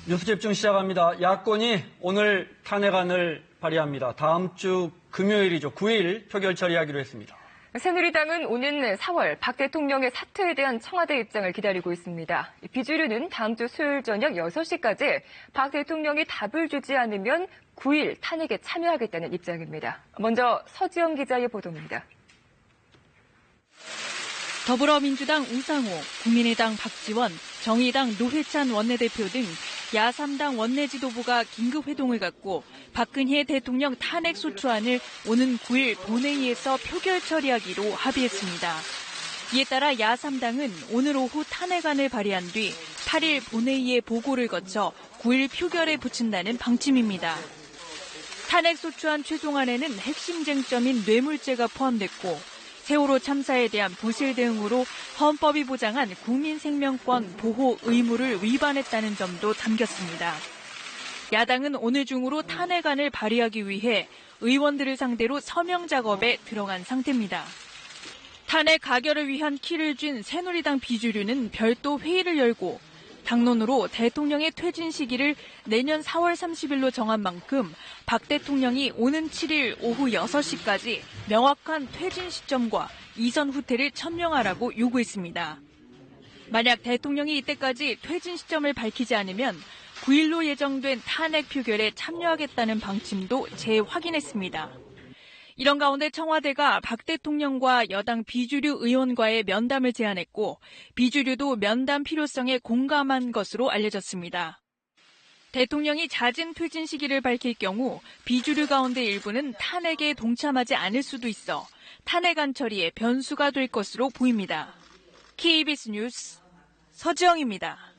뉴스 집중 시작합니다. 야권이 오늘 탄핵안을 발의합니다. 다음 주 금요일이죠. 9일 표결 처리하기로 했습니다. 새누리당은 오는 4월 박 대통령의 사퇴에 대한 청와대 입장을 기다리고 있습니다. 비주류는 다음 주 수요일 저녁 6시까지 박 대통령이 답을 주지 않으면 9일 탄핵에 참여하겠다는 입장입니다. 먼저 서지영 기자의 보도입니다. 더불어민주당 우상호, 국민의당 박지원, 정의당 노회찬 원내대표 등 야3당 원내 지도부가 긴급회동을 갖고 박근혜 대통령 탄핵 소추안을 오는 9일 본회의에서 표결 처리하기로 합의했습니다. 이에 따라 야3당은 오늘 오후 탄핵안을 발의한 뒤 8일 본회의에 보고를 거쳐 9일 표결에 붙인다는 방침입니다. 탄핵 소추안 최종안에는 핵심 쟁점인 뇌물죄가 포함됐고 세월호 참사에 대한 부실 대응으로 헌법이 보장한 국민생명권 보호 의무를 위반했다는 점도 담겼습니다. 야당은 오늘 중으로 탄핵안을 발의하기 위해 의원들을 상대로 서명 작업에 들어간 상태입니다. 탄핵 가결을 위한 키를 쥔 새누리당 비주류는 별도 회의를 열고 당론으로 대통령의 퇴진 시기를 내년 4월 30일로 정한 만큼 박 대통령이 오는 7일 오후 6시까지 명확한 퇴진 시점과 이선 후퇴를 천명하라고 요구했습니다. 만약 대통령이 이때까지 퇴진 시점을 밝히지 않으면 9일로 예정된 탄핵 표결에 참여하겠다는 방침도 재확인했습니다. 이런 가운데 청와대가 박 대통령과 여당 비주류 의원과의 면담을 제안했고 비주류도 면담 필요성에 공감한 것으로 알려졌습니다. 대통령이 잦은 퇴진 시기를 밝힐 경우 비주류 가운데 일부는 탄핵에 동참하지 않을 수도 있어 탄핵안 처리에 변수가 될 것으로 보입니다. KBS 뉴스 서지영입니다.